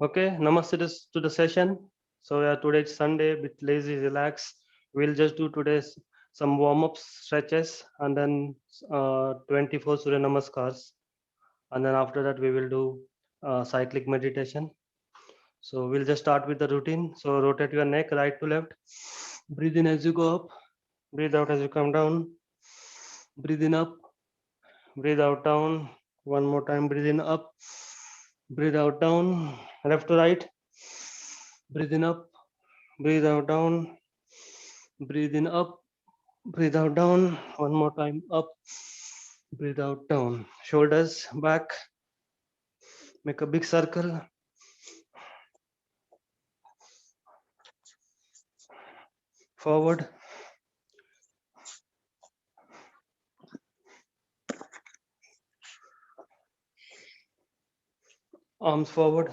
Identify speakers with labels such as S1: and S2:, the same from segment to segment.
S1: Okay, namaste to the session. So yeah, today's Sunday, bit lazy, relax. We'll just do today's some warm-up stretches and then 24 Surya Namaskars. And then after that, we will do cyclic meditation. So we'll just start with the routine. So rotate your neck right to left. Breathe in as you go up. Breathe out as you come down. Breathe in up. Breathe out down. One more time. Breathe in up. Breathe out down. Left to right. Breathe in up. Breathe out down. Breathe in up. Breathe out down. One more time. Up. Breathe out down. Shoulders back. Make a big circle. Forward. Arms forward.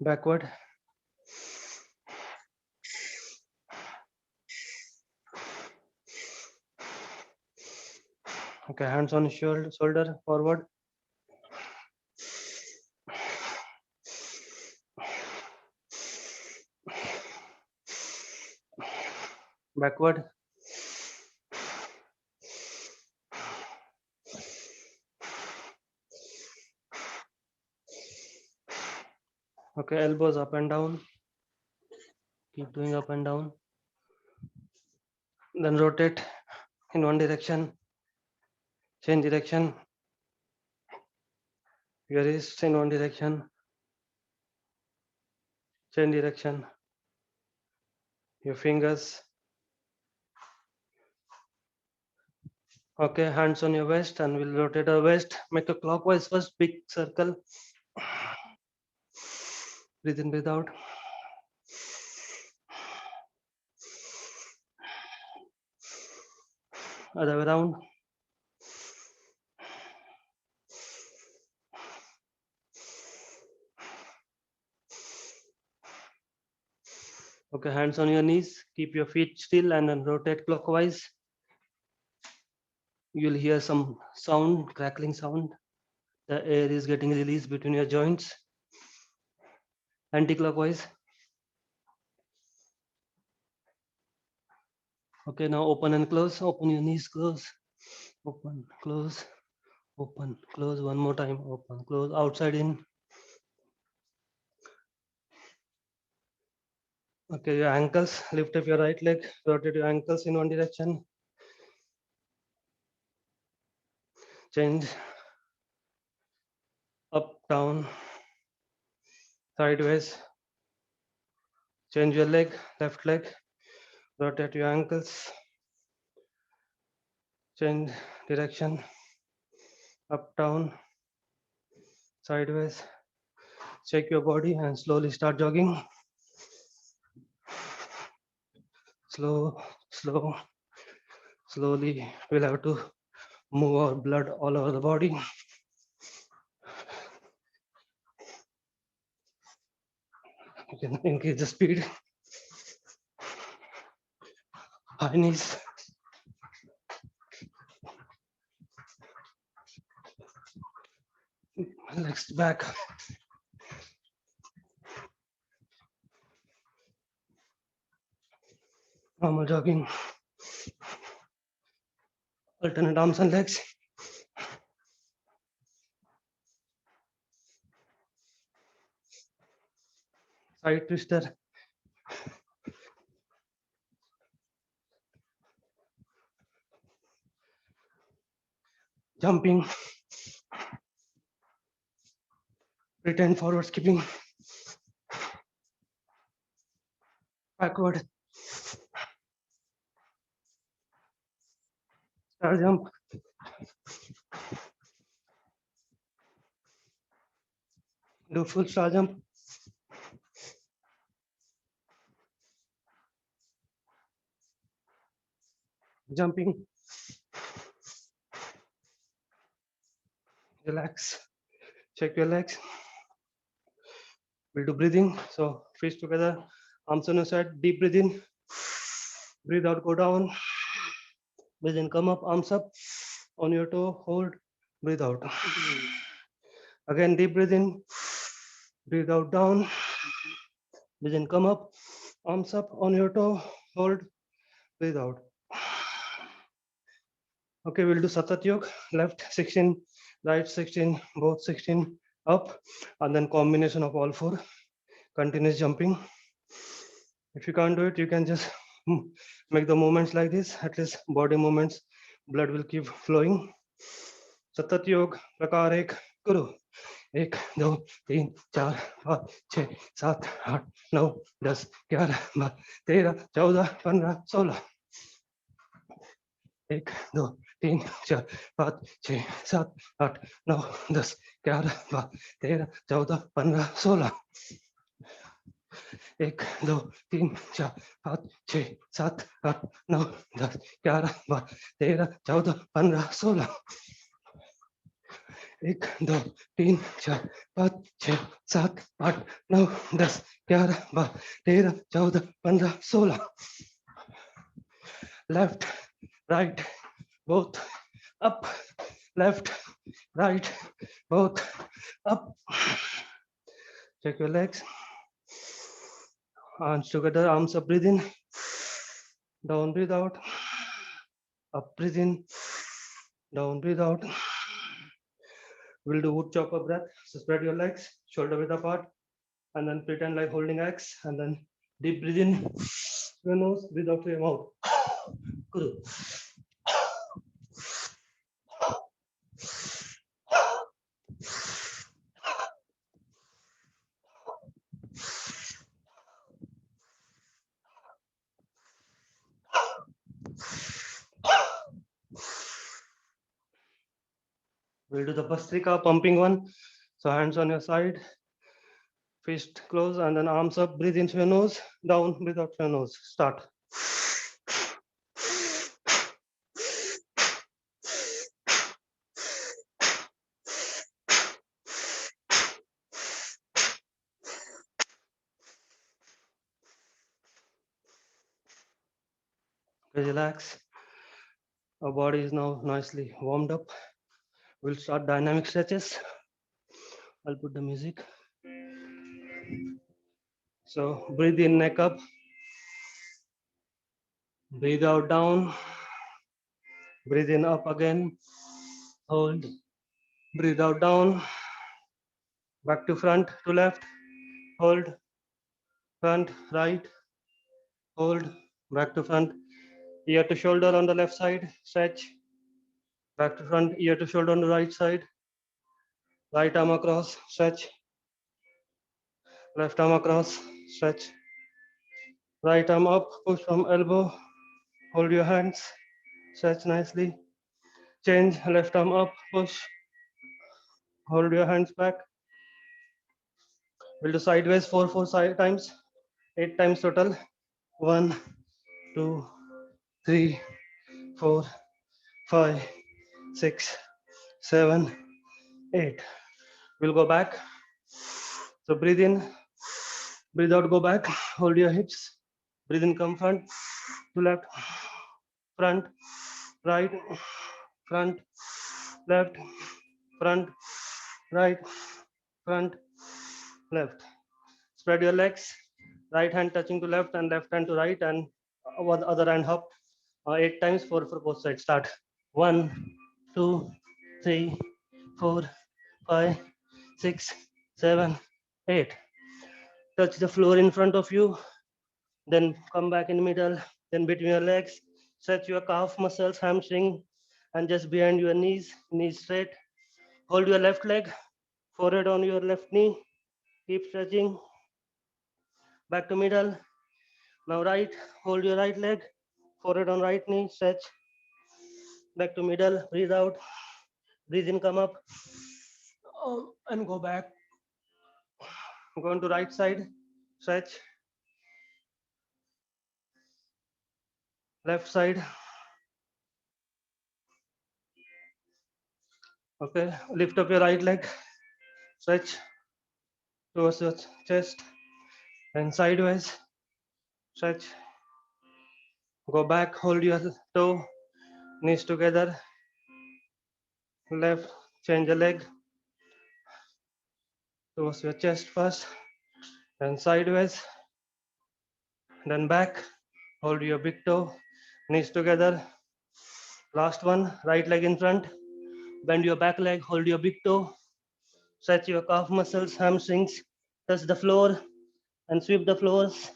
S1: Backward. Okay, hands on shoulder. Forward. Backward. Okay, elbows up and down. Keep doing up and down. Then rotate in one direction. Change direction. Your wrist in one direction. Change direction. Your fingers. Okay, hands on your waist and we'll rotate our waist. Make a clockwise first, big circle. Breathe in, breathe out. Other way around. Okay, hands on your knees. Keep your feet still and then rotate clockwise. You'll hear some sound, crackling sound. The air is getting released between your joints. Anti-clockwise. Okay, now open and close. Open your knees, close. Open, close, open, close. One more time. Open, close. Outside in. Okay, your ankles. Lift up your right leg. Rotate your ankles in one direction. Change. Up, down, sideways. Change your leg, left leg. Rotate your ankles. Change direction. Up, down, sideways. Check your body and slowly start jogging. Slow, slow, slowly. We'll have to move our blood all over the body. You can increase the speed. High knees. Legs back. Normal jogging. Alternate arms and legs. Side twister. Jumping. Pretend forward skipping. Backward. Star jump. Do full star jump. Jumping. Relax. Check your legs. We'll do breathing. So fists together, arms on your side, deep breathing. Breathe out, go down. Breathe in, come up, arms up. On your toe, hold. Breathe out. Again, deep breathe in. Breathe out, down. Breathe in, come up. Arms up on your toe, hold. Breathe out. Okay, we'll do Satat Yoga. Left 16, right 16, both 16 up, and then combination of all four. Continuous jumping. If you can't do it, you can just make the movements like this. At least body movements, blood will keep flowing. Satat Yoga, Prakar ek, Guru. 1 2 3 4 5 6 7 8 9 10 11 12 13 14 15 16 1 2 3 4 5 6 7 8 9 10 11 12 13 14 15 16 1 2 3 4 5 6 7 8 9 10 11 12 13 14 15 16 1 2 3 4 5 6 7 8 9 10 11 12 13 14 15 16 left right both up left right both up. Check your legs, hands together, arms up, breathe in, down, breathe out, up, breathe in, down, breathe out. We'll do wood chopper breath. So spread your legs, shoulder width apart, and then pretend like holding X, and then deep breathe in your nose, breathe out through your mouth. Good. We'll do the Bhastrika pumping one. So hands on your side, fist close, and then arms up, breathe into your nose, down, breathe out your nose. Start. Relax. Our body is now nicely warmed up. We'll start dynamic stretches. I'll put the music. So breathe in, neck up. Breathe out, down. Breathe in, up again. Hold. Breathe out, down. Back to front, to left. Hold. Front, right. Hold. Back to front. Ear to shoulder on the left side. Stretch. Back to front, ear to shoulder on the right side. Right arm across, stretch. Left arm across, stretch. Right arm up, push from elbow. Hold your hands, stretch nicely. Change, left arm up, push. Hold your hands back. We'll do sideways 4 times, 8 times total. 1, 2, 3, 4, 5, 6, 7, 8. We'll go back. So breathe in, breathe out, go back. Hold your hips. Breathe in, come front, to left, front, right, front, left, front, right, front, left. Spread your legs, right hand touching to left and left hand to right, and other hand up 8 times for both sides. Start. 1, 2, 3, 4, 5, 6, 7, 8. Touch the floor in front of you, then come back in the middle, then between your legs, stretch your calf muscles, hamstring, and just behind your knees, knees straight. Hold your left leg, forehead on your left knee, keep stretching. Back to middle. Now right, hold your right leg, forehead on right knee, stretch. Back to middle, breathe out, breathe in, come up, and go back. Go on to right side, stretch. Left side. Okay, lift up your right leg, stretch towards your chest, and sideways, stretch. Go back, hold your toe, knees together, left, change the leg towards your chest first, then sideways, then back, hold your big toe, knees together. Last one, right leg in front, bend your back leg, hold your big toe, stretch your calf muscles, hamstrings, touch the floor and sweep the floors.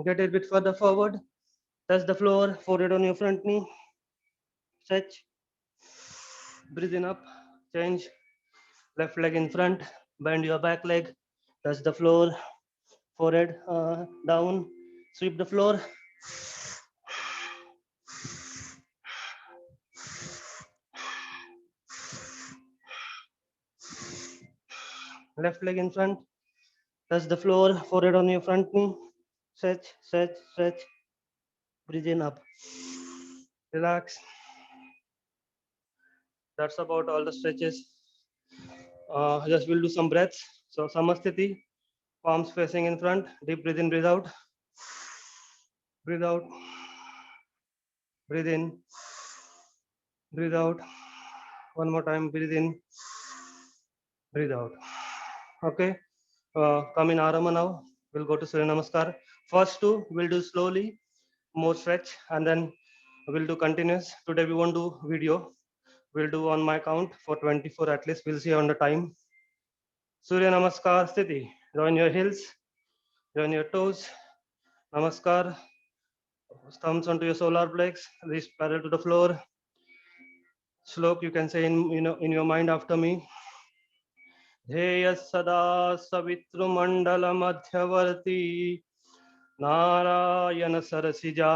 S1: Get a bit further forward, touch the floor, forehead on your front knee, stretch, breathe in up, change, left leg in front, bend your back leg, touch the floor, forehead down, sweep the floor. Left leg in front, touch the floor, forehead on your front knee, stretch, stretch, stretch, breathe in up, relax. That's about all the stretches. Just we'll do some breaths. So Samasthiti, palms facing in front, deep breathe in, breathe out, breathe out, breathe in, breathe out. One more time, breathe in, breathe out. Okay, come in Arama now. We'll go to Surya Namaskar. First two, we'll do slowly, more stretch, and then we'll do continuous. Today we won't do video. We'll do on my count for 24 at least. We'll see on the time. Surya Namaskar Sthiti. Join your heels, join your toes. Namaskar. Thumbs onto your solar plex, wrist parallel to the floor. Slok, you can say in your mind after me. ध्येय सदा सवितृमंडल मध्यवर्ती नारायण सरसिजा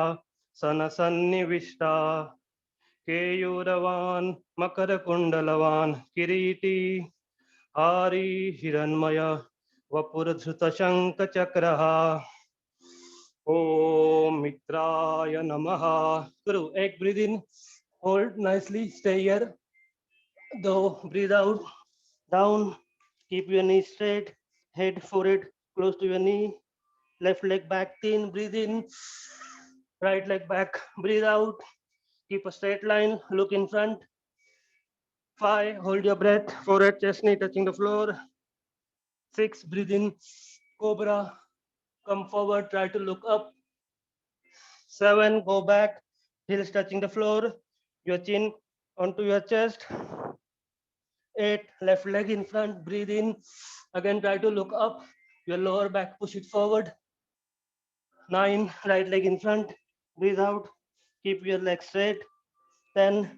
S1: सन सन्निविष्टा केयूरवान मकर कुंडलवान किरीटी हारी हिरण्मय वपुरधृत शंख चक्रः ओम मित्राय नमः. Guru, एक breathe in, hold nicely, stay here. Do breathe out, down, keep your knee straight, head forehead close to your knee, left leg back 10, breathe in, right leg back, breathe out, keep a straight line, look in front. 5, hold your breath, forehead, chest, knee touching the floor. 6, breathe in, cobra, come forward, try to look up. 7, go back, heels touching the floor, your chin onto your chest. 8, left leg in front, breathe in, again try to look up, your lower back, push it forward. 9, right leg in front, breathe out, keep your legs straight. 10,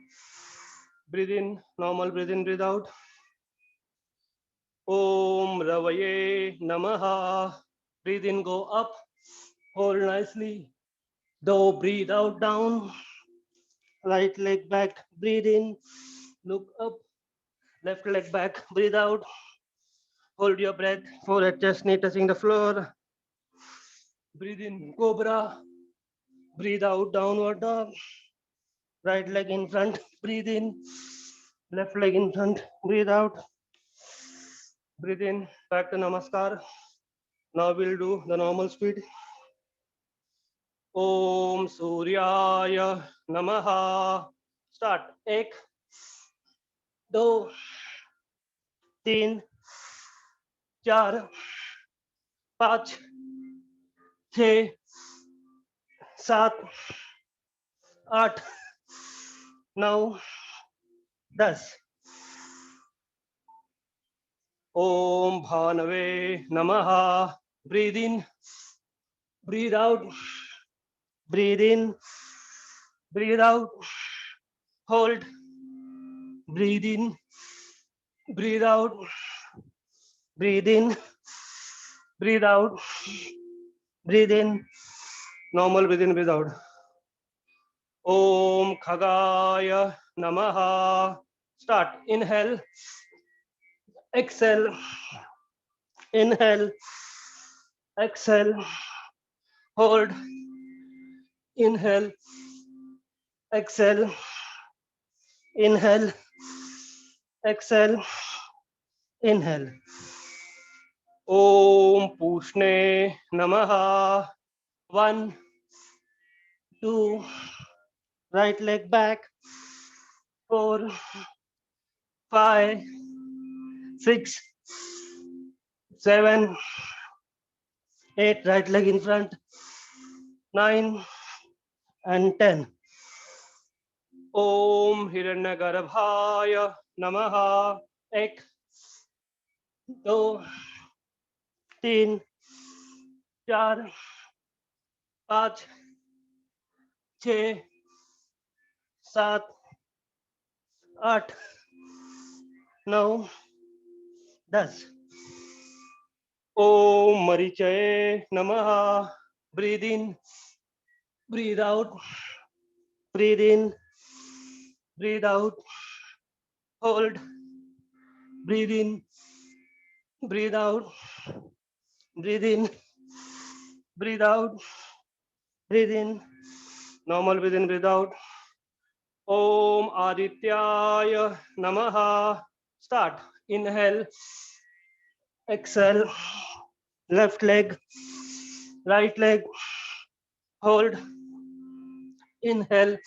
S1: breathe in, normal breathe in, breathe out. Om Ravaye Namaha. Breathe in, go up, hold nicely. Do breathe out, down. Right leg back, breathe in, look up. Left leg back, breathe out. Hold your breath, forehead, chest, knee touching the floor. Breathe in, cobra. Breathe out, downward dog. Right leg in front, breathe in. Left leg in front, breathe out. Breathe in, back to Namaskar. Now we'll do the normal speed. Om Suryaya Namaha. Start. 1, 2, 3, 4, 5, 6, 7, 8, 9, 10. Om Bhanave Namaha. Breathe in, breathe out, breathe in, breathe out, hold, breathe in, breathe out, breathe in, breathe out, breathe in, normal breathe in, breathe out. Om Khagaya Namaha. Start. Inhale, exhale, inhale, exhale, hold, inhale, exhale, inhale, exhale, inhale. Om Pushne Namaha. 1, 2, right leg back. 4, 5, 6, 7, 8, right leg in front. 9 and 10. Om Hiranyagarbhaya Namaha. 1, 2, 3, 4, 5, 6, 7, 8, 9, 10. Om Marichaye Namaha. Breathe in, breathe out, breathe in, breathe out, hold, breathe in, breathe out, breathe in, breathe out, breathe in, normal breathe in, breathe out. Om Adityaya Namaha. Start. Inhale, exhale, left leg, right leg, hold, inhale,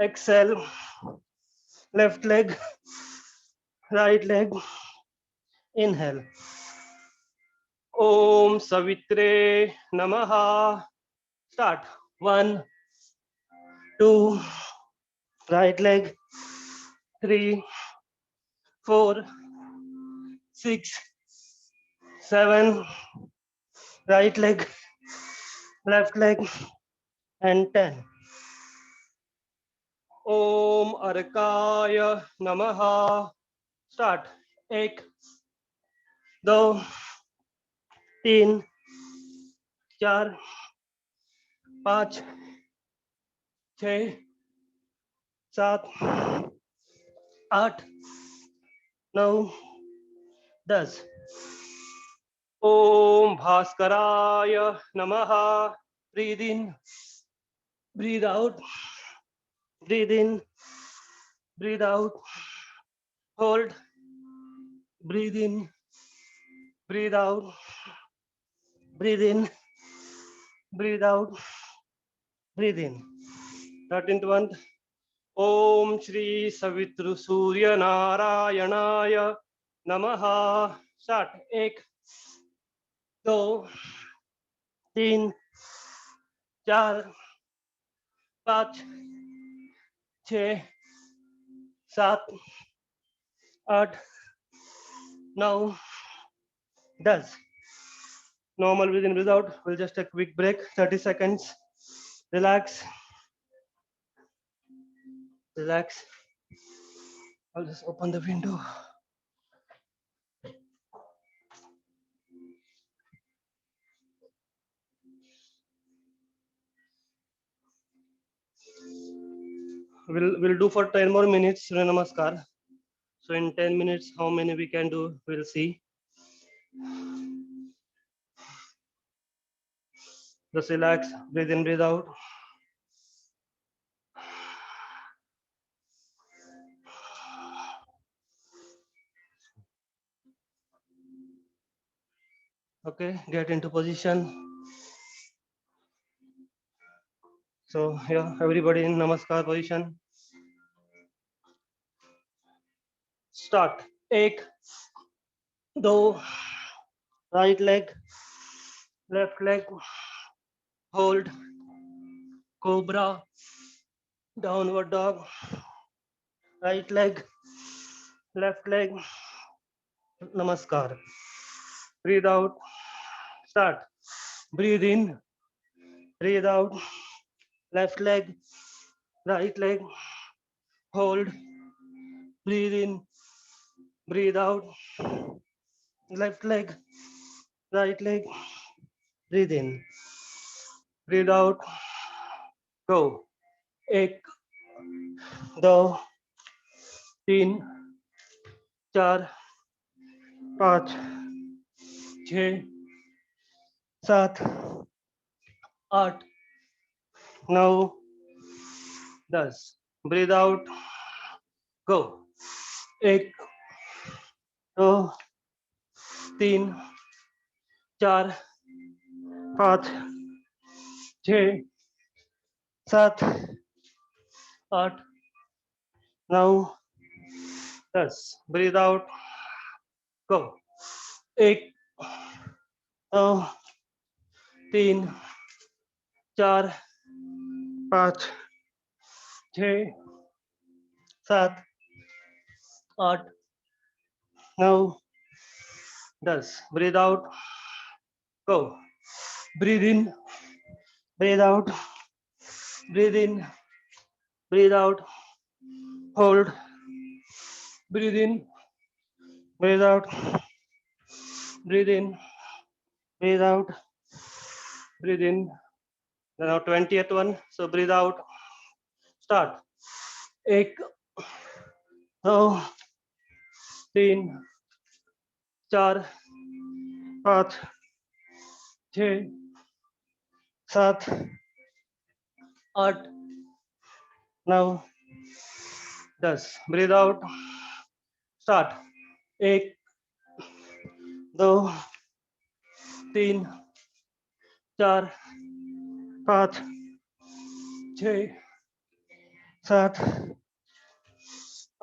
S1: exhale, left leg, right leg, inhale. Om Savitre Namaha. Start. 1, 2, right leg, 3, 4, 6, 7, right leg, left leg, and 10. Om Arkaya Namaha. Start. 1, 2, 3, 4, 5, 6, 7, 8, 9, 10. Om Bhaskaraya Namaha. Breathe in, breathe out, breathe in, breathe out, hold, breathe in, breathe out, breathe in, breathe out, breathe in. 13th one. Om Shri Savitru Surya Narayanaya Namaha. Start. 1, 2, 3, 4, 5, 6, 7, 8, 9, 10. Normal breathe in, breathe out. We'll just take a quick break, 30 seconds. Relax. Relax. I'll just open the window. We'll do for 10 more minutes Surya Namaskar. So in 10 minutes, how many we can do, we'll see. Just relax, breathe in, breathe out. Okay, get into position. So yeah, everybody in Namaskar position. Start. 1, 2, right leg, left leg, hold, cobra, downward dog, right leg, left leg, Namaskar. Breathe out. Start. Breathe in, breathe out, left leg, right leg, hold, breathe in, breathe out, left leg, right leg, breathe in, breathe out, go. 1, 2, 3, 4, 5, 6, 7, 8, 9, 10. Breathe out, go. एक, दो, तीन, चार, पाँच, छः, सात, आठ, नौ, 10. Breathe out. Go. एक, दो, तीन, चार, पाँच, छः, सात, आठ, नौ, 10. Breathe out. Go. Breathe in. Breathe out. Breathe in. Breathe out. Hold. Breathe in. Breathe out. Breathe in. Breathe out. Breathe in. Now 20th one. So breathe out. Start. एक, दो, तीन, चार, पाँच, छः, सात, आठ, नौ, 10. Breathe out. Start. एक, दो, तीन, चार, पाँच, छः, सात,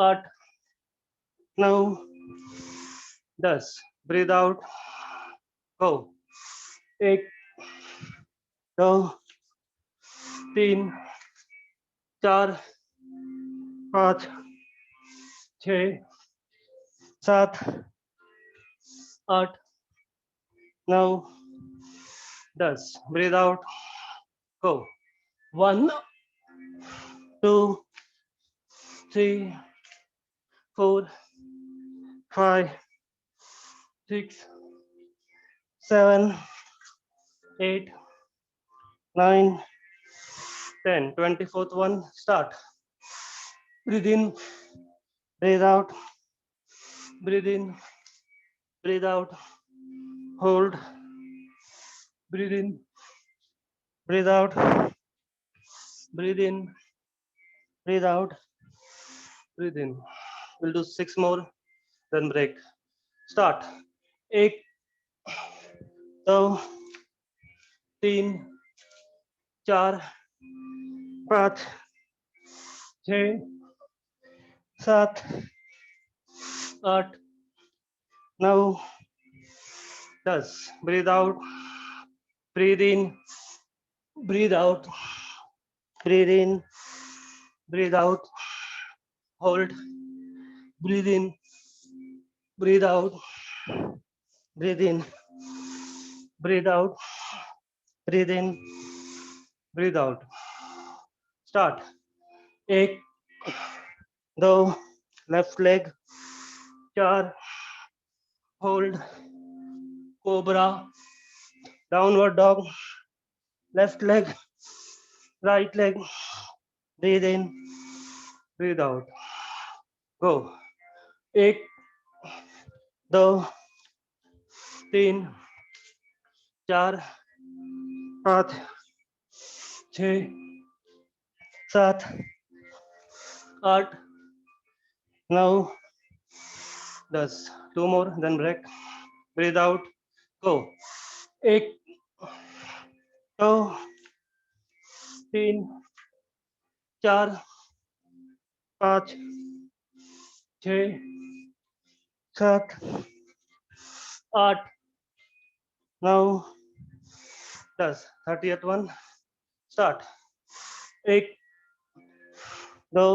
S1: आठ, नौ, 10. Breathe out. Go. एक, दो, तीन, चार, पाँच, छः, सात, आठ, नौ, 10. Breathe out. Go. 1, 2, 3, 4, 5, 6, 7, 8, 9, 10. 24th one. Start. Breathe in. Breathe out. Breathe in. Breathe out. Hold. Breathe in. Breathe out. Breathe in. Breathe out. Breathe in. We'll do 6 more, then break. Start. एक, दो, तीन, चार, पाँच, छः, सात, आठ, नौ, 10. Breathe out. Breathe in. Breathe out. Breathe in. Breathe out. Hold. Breathe in. Breathe out. Breathe in. Breathe out. Breathe in. Breathe out. Start. एक, दो, left leg, चार, hold, cobra, downward dog, left leg, right leg, breathe in, breathe out. Go. एक, दो, तीन, चार, पाँच, छः, सात, आठ, नौ, 10. 2 more, then break. Breathe out. Go. एक, दो, तीन, चार, पाँच, छः, सात, आठ, नौ, 10. 30th one. Start. एक, दो,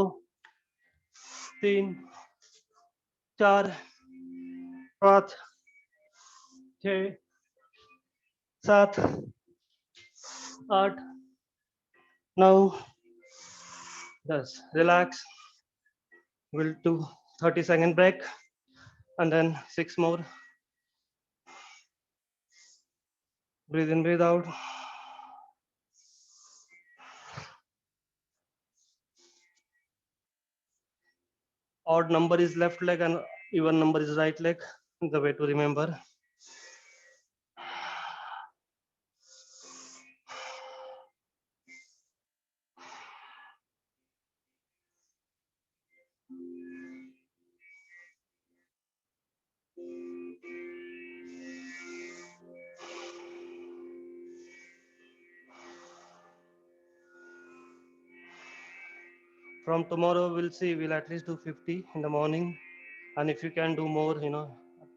S1: तीन, चार, पाँच, छः, सात, आठ, नौ, 10. Relax. We'll do 30-second break and then 6 more. Breathe in, breathe out. Odd number is left leg and even number is right leg. The way to remember. from tomorrow we'll see, we'll at least do 50 in the morning, and if you can do more,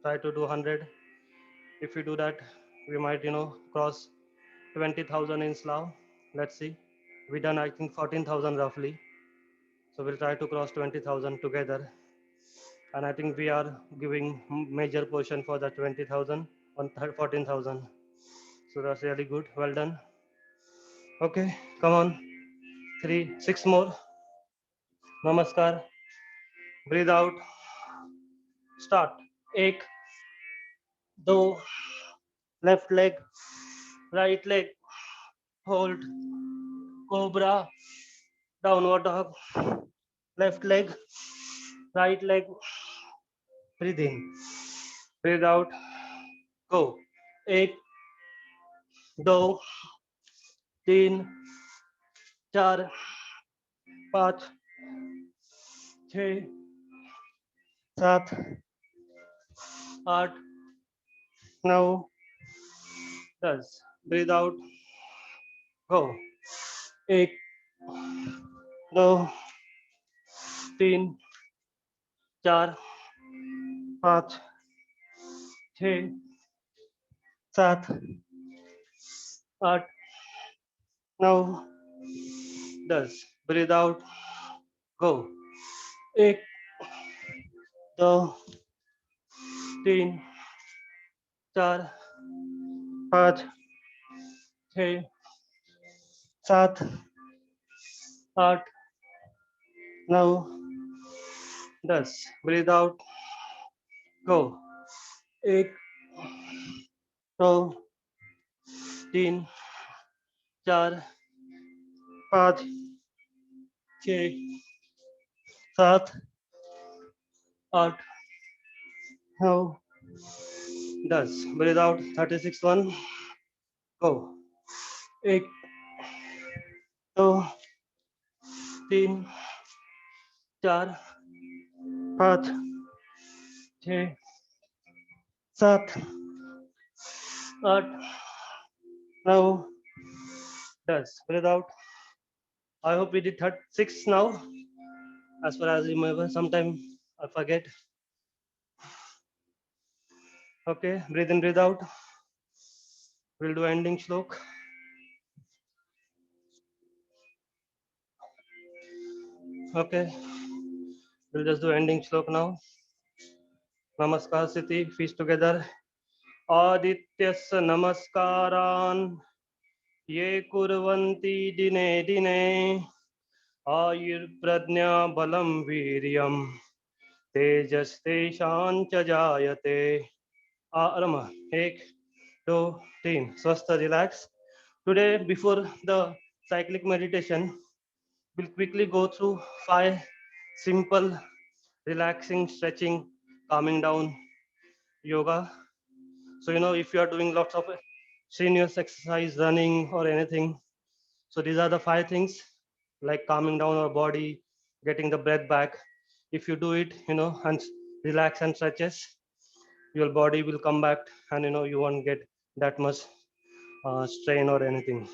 S1: try to do 100. If you do that, we might cross 20,000 in Slav. Let's see. We done I think 14,000 roughly, so we'll try to cross 20,000 together, and I think we are giving major portion for the 20,000 on 14,000. So that's really good. Well done. Okay, come on. 6 more. Namaskar. Breathe out. Start. Ek, do, left leg, right leg, hold, cobra, downward dog, left leg, right leg, breathe in, breathe out, go. एक, दो, तीन, चार, पाँच, छः, सात, आठ, नौ, 10. Breathe out, go. एक, दो, तीन, चार, पाँच, छः, सात, आठ, नौ, 10. Breathe out, go. एक, दो, तीन, चार, पाँच, छः, सात, आठ, नौ, 10. Breathe out, go. एक, दो, तीन, चार, पाँच, छः, सात, आठ, नौ, 10. Breathe out, 36 one. Go. एक, दो, तीन, चार, पाँच, छः, सात, आठ, नौ, 10. Breathe out. I hope we did 36 now. As far as I remember, sometime I forget. Okay, breathe in, breathe out. We'll do ending shlok. Okay, we'll just do ending shlok now. Namaskar Siti, feast together. Adityasya namaskaran ye kurvanti dine dine ayurpradnya balam viryam tejaste shancha jayate. Arama, ek, two, three. Swastha, relax. Today, before the cyclic meditation, we'll quickly go through 5 simple, relaxing, stretching, calming down yoga. So, if you are doing lots of strenuous exercise, running, or anything, so these are the 5 things like calming down our body, getting the breath back. If you do it, and relax and stretches, your body will come back, and you won't get that much strain or anything.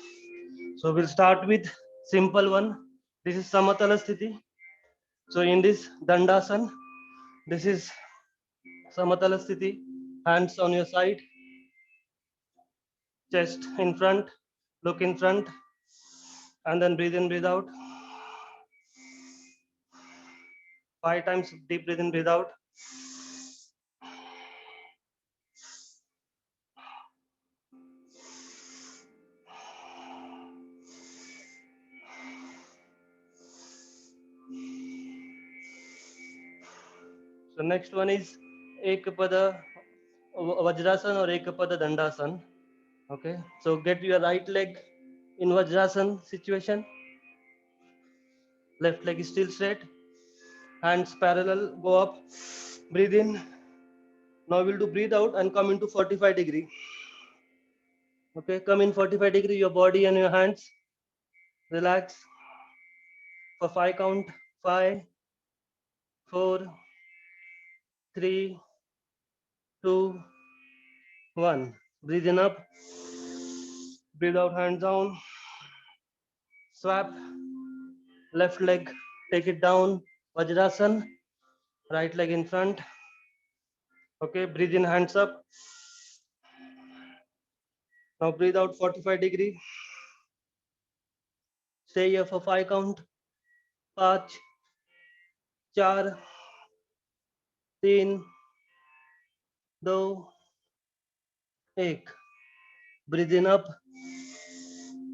S1: So we'll start with simple one. This is Samatala Sthiti. So in this Dandasana, this is Samatala Sthiti. Hands on your side, chest in front, look in front, and then breathe in, breathe out. 5 times deep breathe in, breathe out. So next one is Ekapada Vajrasana or Ekapada Dandasana. Okay, so get your right leg in Vajrasana situation. Left leg is still straight. Hands parallel, go up, breathe in. Now we'll do breathe out and come into 45 degree. Okay, come in 45 degree, your body and your hands. Relax for 5 count. 5, 4, 3, 2, 1. Breathe in up. Breathe out, hands down. Swap. Left leg take it down, Vajrasan, right leg in front. Okay, breathe in, hands up. Now breathe out 45 degree. Stay here for 5 count. 5, 4, 3, 2, 1. Breathe in up,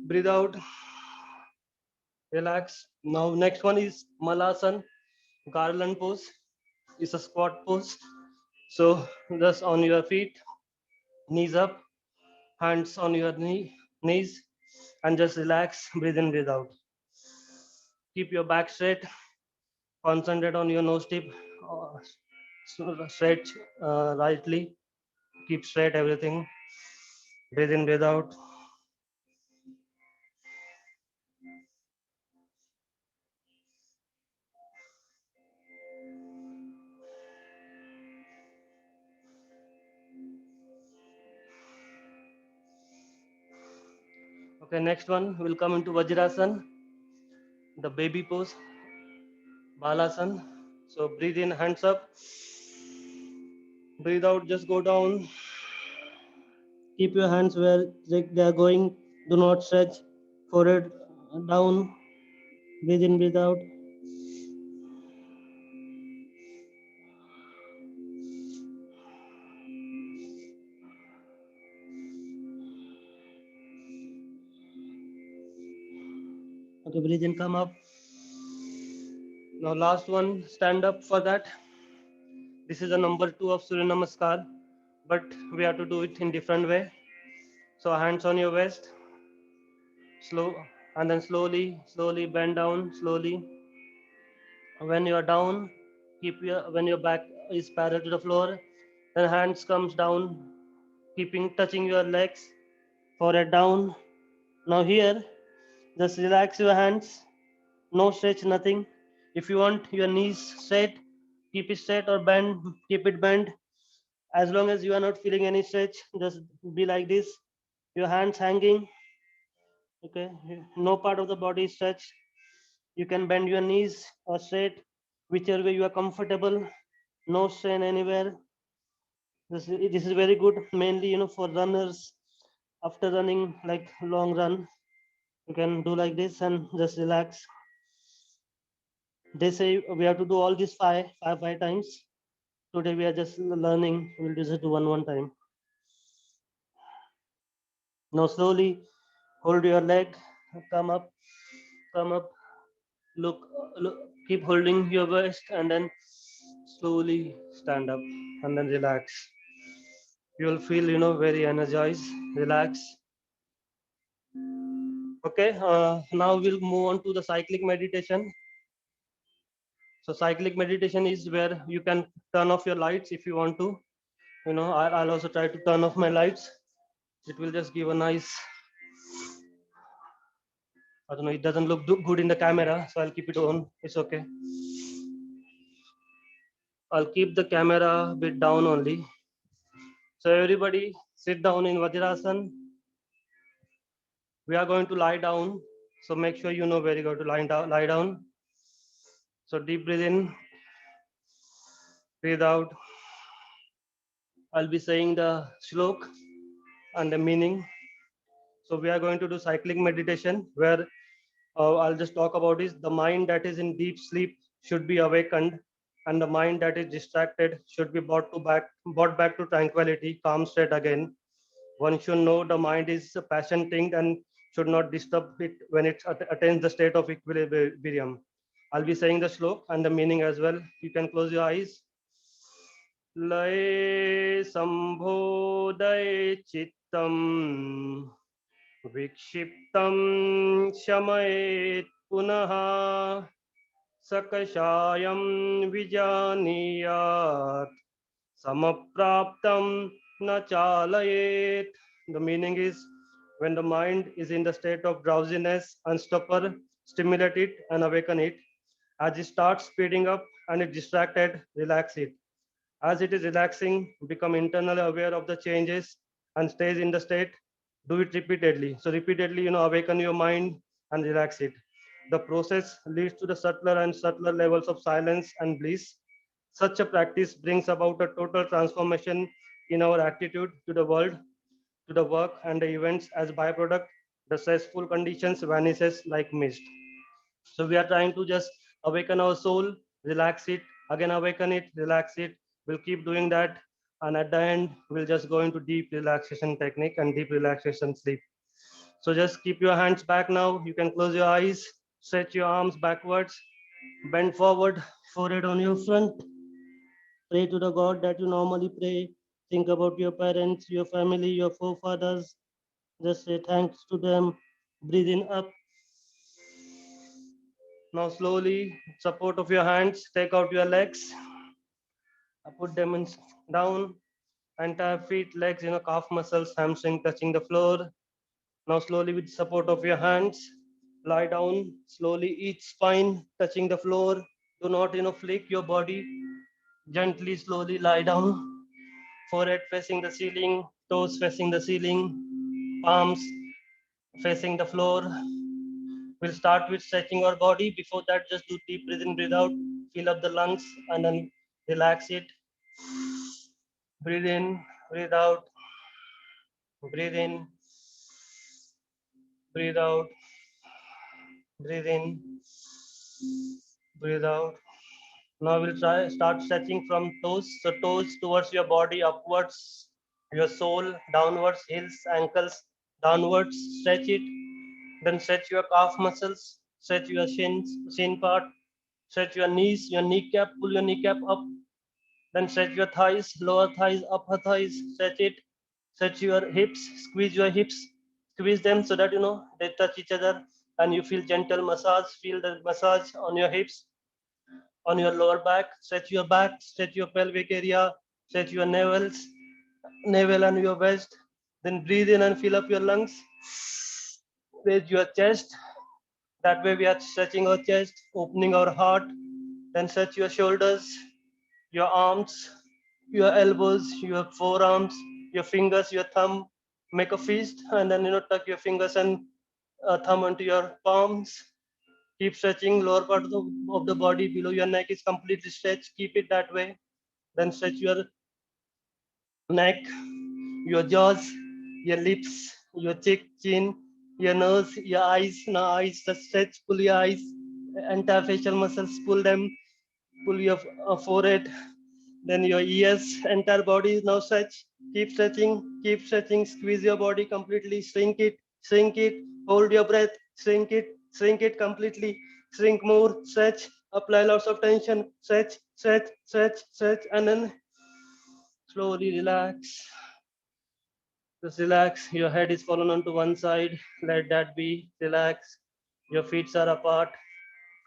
S1: breathe out, relax. Now next one is Malasan, garland pose. It's a squat pose. So just on your feet, knees up, hands on your knees, and just relax, breathe in, breathe out. Keep your back straight, concentrate on your nose tip, stretch rightly, keep straight everything, breathe in, breathe out. Okay, next one will come into Vajrasan, the baby pose, Balasan. So breathe in, hands up, breathe out, just go down. Keep your hands where they are going. Do not stretch forehead down. Breathe in, breathe out. Okay, breathe in, come up. Now last one, stand up for that. This is a number 2 of Surya Namaskar, but we have to do it in different way. So hands on your waist, slow, and then slowly bend down, slowly. When you are down, when your back is parallel to the floor, then hands comes down, keeping touching your legs, forehead down. Now here, just relax your hands, no stretch, nothing. If you want your knees straight, keep it straight, or bend, keep it bent. As long as you are not feeling any stretch, just be like this. Your hands hanging, okay? No part of the body is stretched. You can bend your knees or straight, whichever way you are comfortable. No strain anywhere. This is very good, mainly for runners. After running like long run, you can do like this and just relax. They say we have to do all these five times. Today we are just learning. We'll just do one time. Now slowly hold your leg, come up, come up. Look, keep holding your waist, and then slowly stand up, and then relax. You will feel very energized, relax. Okay. Now we'll move on to the cyclic meditation. So cyclic meditation is where you can turn off your lights if you want to. I'll also try to turn off my lights. It will just give a nice, I don't know, it doesn't look good in the camera, so I'll keep it on. It's okay. I'll keep the camera a bit down only. So everybody sit down in Vajrasan. We are going to lie down. So make sure you know where you're going to lie down. So deep breathe in, breathe out. I'll be saying the shlok and the meaning. So we are going to do cyclic meditation where I'll just talk about is the mind that is in deep sleep should be awakened, and the mind that is distracted should be brought back to tranquility, calm state again. One should know the mind is a passion thing and should not disturb it when it attains the state of equilibrium. I'll be saying the shlok and the meaning as well. You can close your eyes. Lay sambhodai chittam विक्षिप्तं शमयेत् पुनः सकषायं विजानीयात् समप्राप्तं न चालयेत्. The meaning is, when the mind is in the state of drowsiness, unstopper, stimulate it and awaken it. As it starts speeding up and it distracted, relax it. As it is relaxing, become internally aware of the changes and stays in the state. Do it repeatedly. So repeatedly, awaken your mind and relax it. The process leads to the subtler and subtler levels of silence and bliss. Such a practice brings about a total transformation in our attitude to the world, to the work and the events. As byproduct, the stressful conditions vanishes like mist. So we are trying to just awaken our soul, relax it, again awaken it, relax it. We'll keep doing that. And at the end, we'll just go into deep relaxation technique and deep relaxation sleep. So just keep your hands back now. You can close your eyes, stretch your arms backwards, bend forward, forehead on your front. Pray to the God that you normally pray. Think about your parents, your family, your forefathers. Just say thanks to them. Breathe in up. Now slowly, support of your hands, take out your legs. Put them in, down. Entire feet, legs, calf muscles, hamstring touching the floor. Now slowly with support of your hands, lie down. Slowly each spine touching the floor. Do not, flick your body. Gently, slowly lie down. Forehead facing the ceiling, toes facing the ceiling, palms facing the floor. We'll start with stretching our body. Before that, just do deep breathe in, breathe out. Fill up the lungs and then relax it. Breathe in, breathe out, breathe in, breathe out, breathe in, breathe out. Now we'll try start stretching from toes. So toes towards your body, upwards, your sole, downwards, heels, ankles, downwards, stretch it. Then stretch your calf muscles, stretch your shin part, stretch your knees, your kneecap, pull your kneecap up. Then stretch your thighs, lower thighs, upper thighs, stretch it. Stretch your hips, squeeze your hips, squeeze them so that they touch each other and you feel gentle massage. Feel the massage on your hips, on your lower back, stretch your pelvic area, stretch your navel and your waist. Then breathe in and fill up your lungs. Raise your chest. That way we are stretching our chest, opening our heart. Then stretch your shoulders, your arms, your elbows, your forearms, your fingers, your thumb. Make a fist and then tuck your fingers and thumb onto your palms. Keep stretching lower part of the body below your neck is completely stretched. Keep it that way. Then stretch your neck, your jaws, your lips, your chin, your nose, your eyes. Now eyes just stretch. Pull your eyes. Entire facial muscles. Pull them. Pull your forehead. Then your ears, entire body is now stretch. Keep stretching, keep stretching. Squeeze your body completely. Shrink it, shrink it. Hold your breath. Shrink it completely. Shrink more. Stretch. Apply lots of tension. Stretch, stretch, stretch, stretch, and then slowly relax. Just relax. Your head is fallen onto one side. Let that be. Relax. Your feet are apart.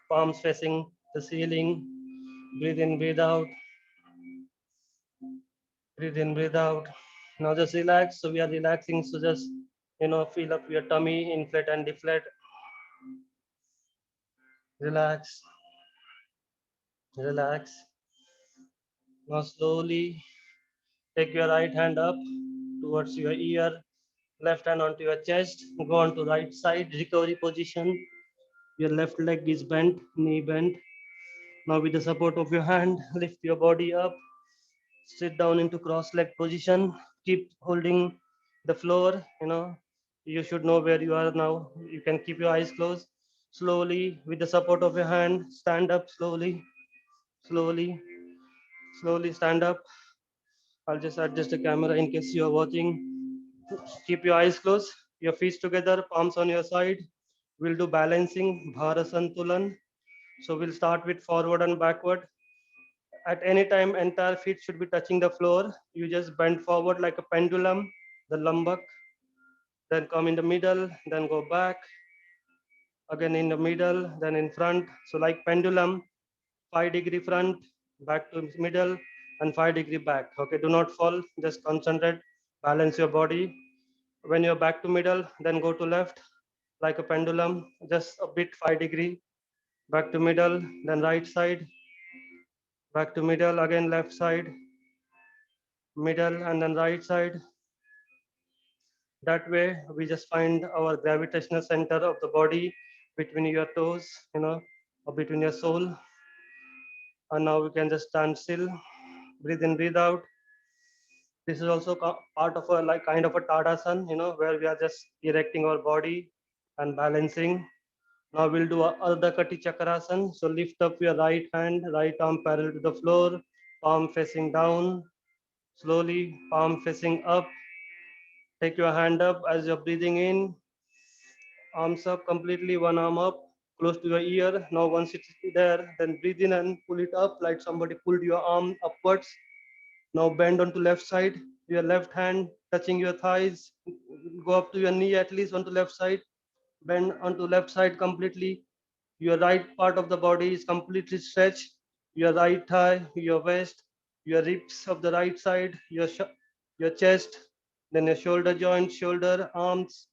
S1: Palms facing the ceiling. Breathe in, breathe out. Breathe in, breathe out. Now just relax. So we are relaxing. So just fill up your tummy, inflate and deflate. Relax, relax. Now slowly take your right hand up towards your ear, left hand onto your chest. Go on to right side, recovery position. Your left leg is bent, knee bent. Now with the support of your hand, lift your body up. Sit down into cross leg position. Keep holding the floor. You should know where you are now. You can keep your eyes closed. Slowly, with the support of your hand, stand up slowly, slowly, slowly stand up. I'll just adjust the camera in case you are watching. Keep your eyes closed, your feet together, palms on your side. We'll do balancing, Bhara Santulan. So we'll start with forward and backward. At any time, entire feet should be touching the floor. You just bend forward like a pendulum, the lumbak, then come in the middle, then go back, again in the middle, then in front. So like pendulum, 5-degree front, back to middle, and 5-degree back. Okay, do not fall, just concentrate, balance your body. When you're back to middle, then go to left, like a pendulum, just a bit 5-degree, back to middle, then right side, back to middle, again left side, middle, and then right side. That way, we just find our gravitational center of the body. between your toes, or between your sole. And now we can just stand still, breathe in, breathe out. This is also part of a like kind of a Tadasana, where we are just erecting our body and balancing. Now we'll do a Ardha Kati Chakrasana. So lift up your right hand, right arm parallel to the floor, palm facing down, slowly, palm facing up. Take your hand up as you're breathing in, arms up completely, one arm up, close to your ear. Now once it's there, then breathe in and pull it up like somebody pulled your arm upwards. Now bend onto left side, your left hand touching your thighs, go up to your knee at least onto left side, bend onto left side completely. Your right part of the body is completely stretched. Your right thigh, your waist, your ribs of the right side, your chest, then your shoulder joints, shoulder, arms,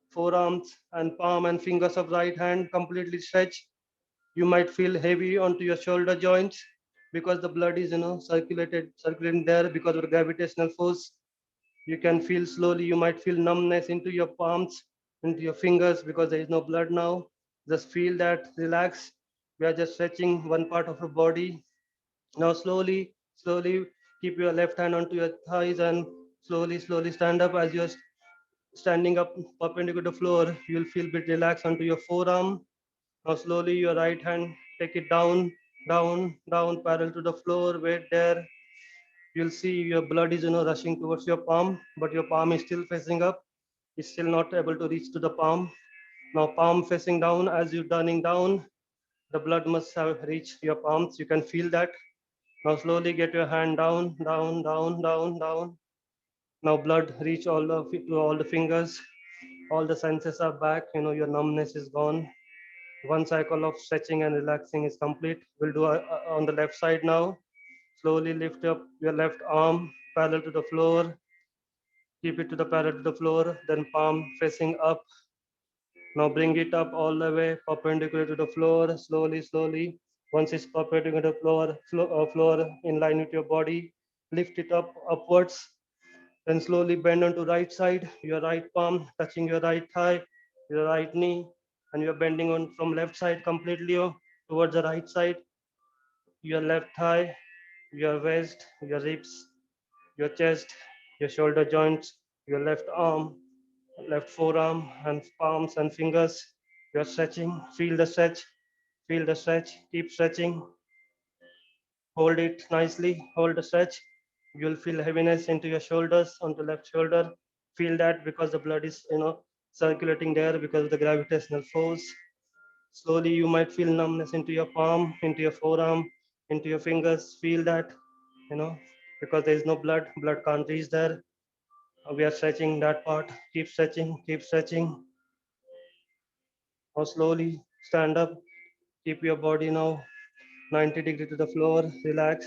S1: forearms, and palm and fingers of right hand completely stretched. You might feel heavy onto your shoulder joints because the blood is circulating there because of the gravitational force. You can feel slowly, you might feel numbness into your palms, into your fingers because there is no blood now. Just feel that, relax. We are just stretching one part of your body. Now slowly keep your left hand onto your thighs and slowly stand up. As you're standing up perpendicular to the floor, you'll feel a bit relaxed onto your forearm. Now slowly your right hand, take it down, parallel to the floor, wait there. You'll see your blood is rushing towards your palm, but your palm is still facing up. It's still not able to reach to the palm. Now palm facing down, as you're turning down, the blood must have reached your palms. You can feel that. Now slowly get your hand down. Now blood reach to all the fingers. All the senses are back. Your numbness is gone. One cycle of stretching and relaxing is complete. We'll do on the left side now. Slowly lift up your left arm parallel to the floor. Keep it to the parallel to the floor. Then palm facing up. Now bring it up all the way perpendicular to the floor. Slowly. Once it's perpendicular to the floor in line with your body, lift it up upwards. Then slowly bend onto right side. Your right palm touching your right thigh, your right knee, and you're bending on from left side completely towards the right side. Your left thigh, your waist, your ribs, your chest, your shoulder joints, your left arm, left forearm, and palms and fingers. You're stretching. Feel the stretch. Keep stretching. Hold it nicely. Hold the stretch. You'll feel heaviness into your shoulders, onto left shoulder. Feel that because the blood is, circulating there because of the gravitational force. Slowly, you might feel numbness into your palm, into your forearm, into your fingers. Feel that, you know, because there is no blood. Blood can't reach there. We are stretching that part. Keep stretching. Keep stretching. Now slowly stand up. Keep your body now 90 degree to the floor. Relax.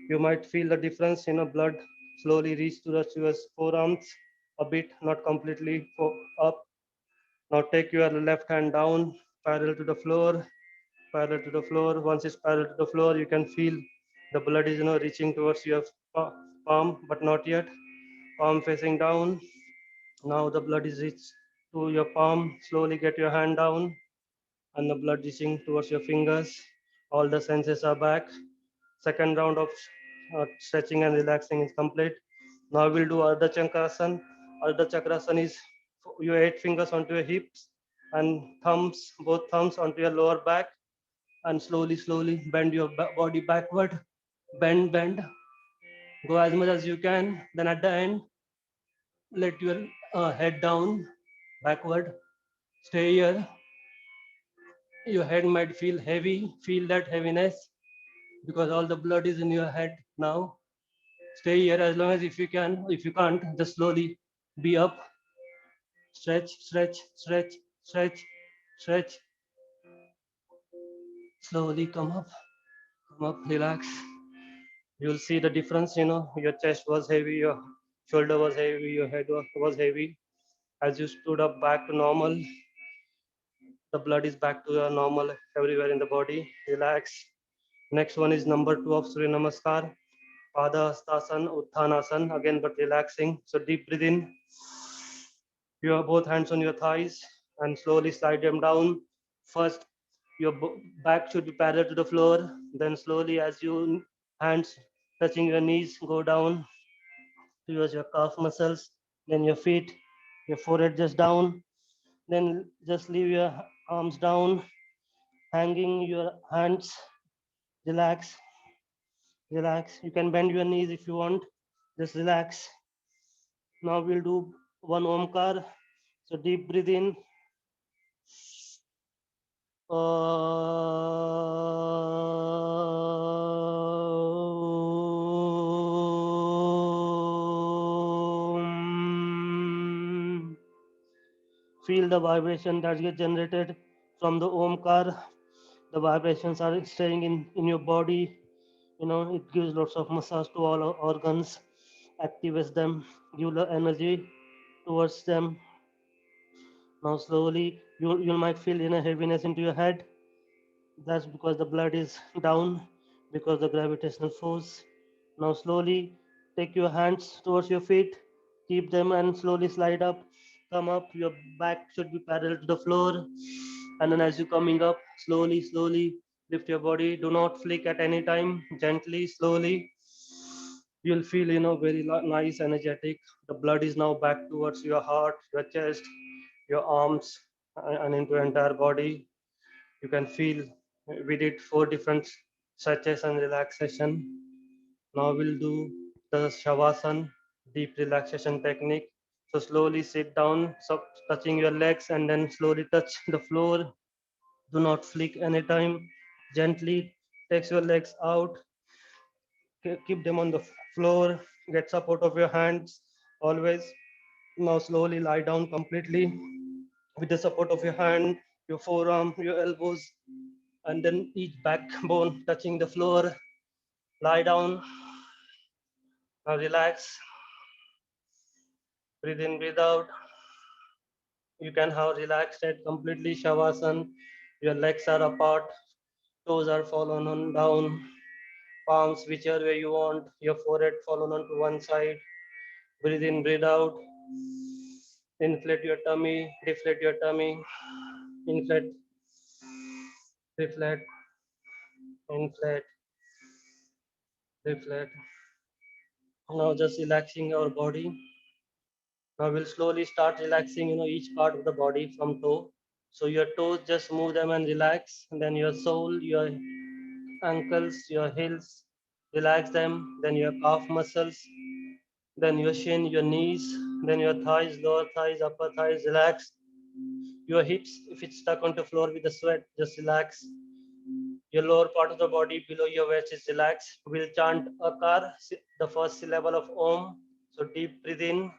S1: You might feel the difference. Blood slowly reach to your forearms a bit, not completely up. Now take your left hand down, parallel to the floor, parallel to the floor. Once it's parallel to the floor, you can feel the blood is reaching towards your palm, but not yet. Palm facing down. Now the blood is reached to your palm. Slowly get your hand down, and the blood reaching towards your fingers. All the senses are back. Second round of stretching and relaxing is complete. Now we'll do Ardha Chakrasana. Ardha Chakrasana is your 8 fingers onto your hips and both thumbs onto your lower back, and slowly bend your body backward. Bend. Go as much as you can. Then at the end, let your head down, backward. Stay here. Your head might feel heavy. Feel that heaviness because all the blood is in your head now. Stay here as long as if you can. If you can't, just slowly be up. Stretch. Slowly come up, relax. You'll see the difference. Your chest was heavy, your shoulder was heavy, your head was heavy. As you stood up back to normal, the blood is back to normal everywhere in the body. Relax. Next one is number 2 of Surya Namaskar. Padahastasana, Utthanasan, again but relaxing. So deep breathe in. You have both hands on your thighs and slowly slide them down. First, your back should be parallel to the floor. Then slowly, as you hands touching your knees, go down towards your calf muscles. Then your feet, your forehead just down. Then just leave your arms down, hanging your hands. Relax, relax. You can bend your knees if you want. Just relax. Now we'll do one Omkar. So deep breathe in. Om. Feel the vibration that gets generated from the Omkar. The vibrations are staying in your body. It gives lots of massage to all our organs, activates them, give the energy towards them. Now slowly you might feel a heaviness into your head. That's because the blood is down because the gravitational force. Now slowly take your hands towards your feet, keep them and slowly slide up. Come up, your back should be parallel to the floor. And then as you're coming up, slowly, slowly lift your body. Do not flick at any time, gently, slowly. You'll feel, very nice, energetic. The blood is now back towards your heart, your chest, your arms, and into your entire body. You can feel we did 4 different stretches and relaxation. Now we'll do the Shavasana, deep relaxation technique. So slowly sit down, so touching your legs and then slowly touch the floor. Do not flick anytime. Gently takes your legs out, keep them on the floor, get support of your hands always. Now slowly lie down completely with the support of your hand, your forearm, your elbows, and then each backbone touching the floor. Lie down. Now relax. Breathe in, breathe out. You can have relaxed head completely. Shavasana. Your legs are apart, toes are fallen on down, palms whichever way you want. Your forehead fallen onto one side. Breathe in, breathe out. Inflate your tummy, deflate your tummy. Inflate, deflate, inflate, deflate. Now just relaxing our body. Now we'll slowly start relaxing, each part of the body from toe. So your toes, just move them and relax. And then your sole, your ankles, your heels, relax them. Then your calf muscles, then your shin, your knees, then your thighs, lower thighs, upper thighs, relax. Your hips, if it's stuck onto floor with the sweat, just relax. Your lower part of the body below your waist is relaxed. We'll chant Akar, the first syllable of Om. So deep breathe in.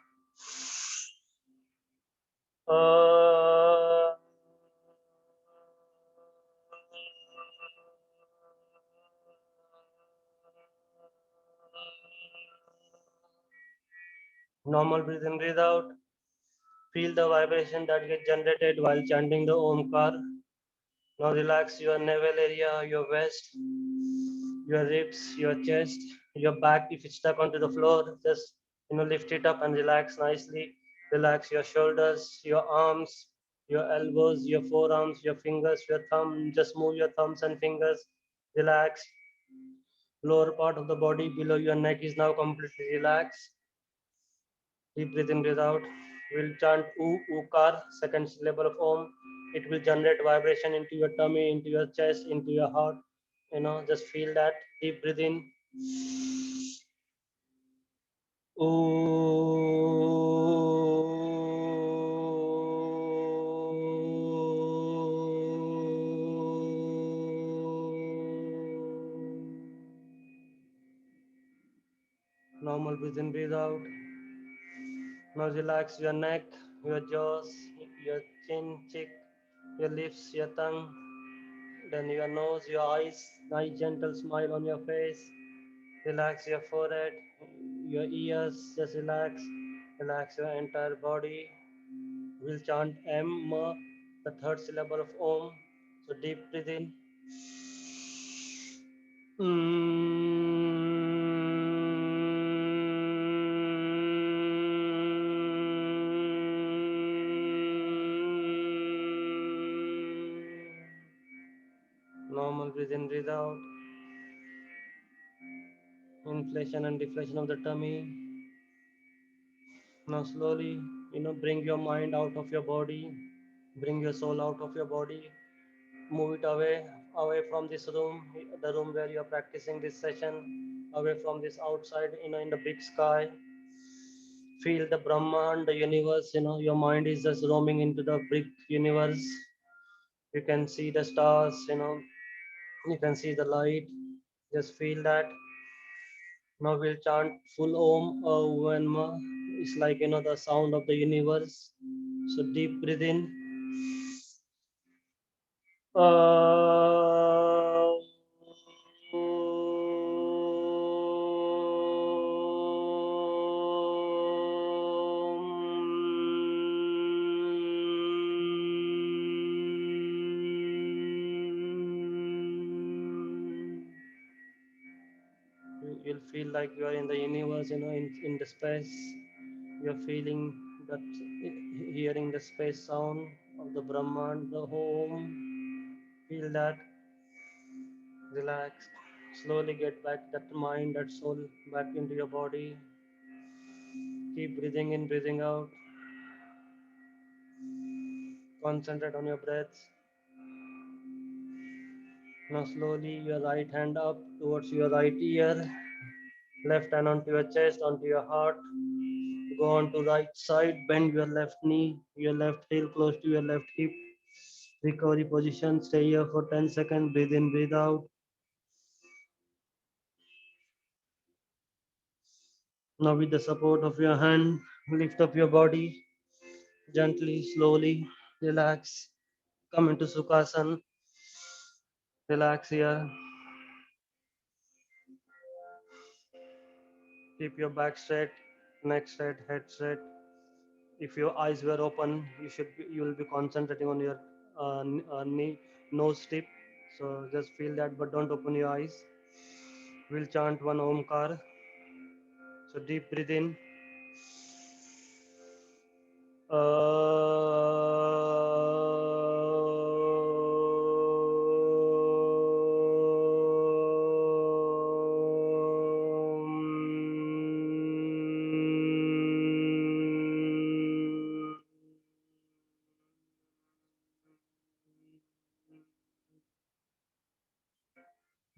S1: Normal breathe in, breathe out. Feel the vibration that gets generated while chanting the Omkar. Now relax your navel area, your waist, your ribs, your chest, your back. If it's stuck onto the floor, just lift it up and relax nicely. Relax your shoulders, your arms, your elbows, your forearms, your fingers, your thumb. Just move your thumbs and fingers. Relax. Lower part of the body below your neck is now completely relaxed. Deep breathe in, breathe out. We'll chant Ukar, second syllable of Om. It will generate vibration into your tummy, into your chest, into your heart. Just feel that. Deep breathe in. Normal breathe in, breathe out. Now relax your neck, your jaws, your chin, cheek, your lips, your tongue, then your nose, your eyes. Nice gentle smile on your face. Relax your forehead, your ears. Just relax. Relax your entire body. We'll chant M, Ma, the third syllable of Om. So deep breathe in. breathe in, breathe out. Inflation and deflation of the tummy. Now slowly, bring your mind out of your body. Bring your soul out of your body. Move it away from this room, the room where you are practicing this session, away from this outside, in the big sky. Feel the Brahman, the universe. Your mind is just roaming into the big universe. You can see the stars. You can see the light. Just feel that. Now we'll chant full Om Venma. It's like the sound of the universe. So deep breathe in. You'll feel like you are in the universe, in the space. You're feeling that, hearing the space sound of the Brahman, the home. Feel that. Relax. Slowly get back that mind, that soul back into your body. Keep breathing in, breathing out. Concentrate on your breath. Now slowly your right hand up towards your right ear. Left hand onto your chest, onto your heart. Go on to right side. Bend your left knee, your left heel close to your left hip. Recovery position. Stay here for 10 seconds. Breathe in, breathe out. Now with the support of your hand, lift up your body. Gently, slowly, relax. Come into Sukhasana. Relax here. Keep your back straight, neck straight, head straight. If your eyes were open, you will be concentrating on your knee, nose tip. So just feel that, but don't open your eyes. We'll chant one Omkar. So deep breathe in.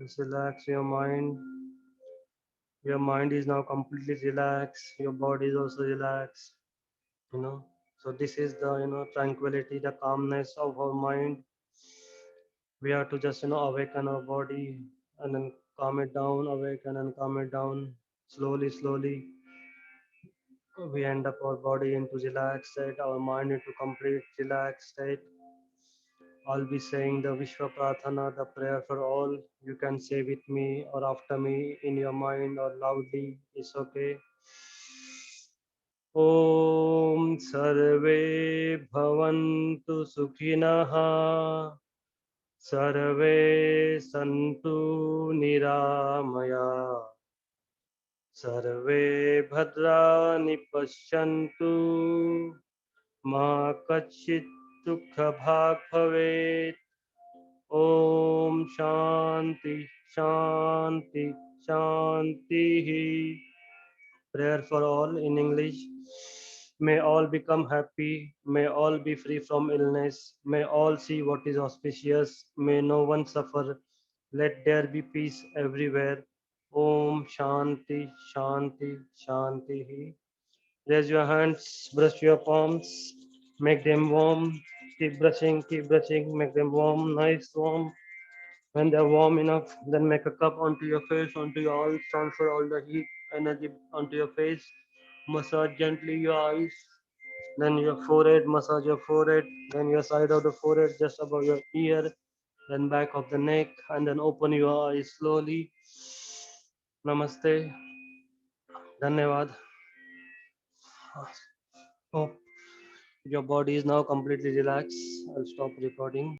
S1: Just relax your mind. Your mind is now completely relaxed. Your body is also relaxed. So this is the tranquility, the calmness of our mind. We have to just awaken our body and then calm it down, awaken and calm it down. Slowly we end up our body into relaxed state, our mind into complete relaxed state. I'll be saying the Vishwa Prathana, the prayer for all. You can say with me or after me in your mind or loudly. It's okay. Om Sarve Bhavantu Sukhinah. Sarve Santu Niramaya. Sarve Bhadrani Pashyantu. Ma Kachit Dukha Bhag Bhavet. Om Shanti Shanti Shanti. Prayer for all in English. May all become happy. May all be free from illness. May all see what is auspicious. May no one suffer. Let there be peace everywhere. Om Shanti Shanti Shanti. Raise your hands, brush your palms, make them warm. Keep brushing, make them warm, nice warm. When they're warm enough, then make a cup onto your face, onto your eyes, transfer all the heat energy onto your face. Massage gently your eyes, then your forehead, massage your forehead, then your side of the forehead just above your ear, then back of the neck, and then open your eyes slowly. Namaste. Dhanyavad. Hope your body is now completely relaxed. I'll stop recording.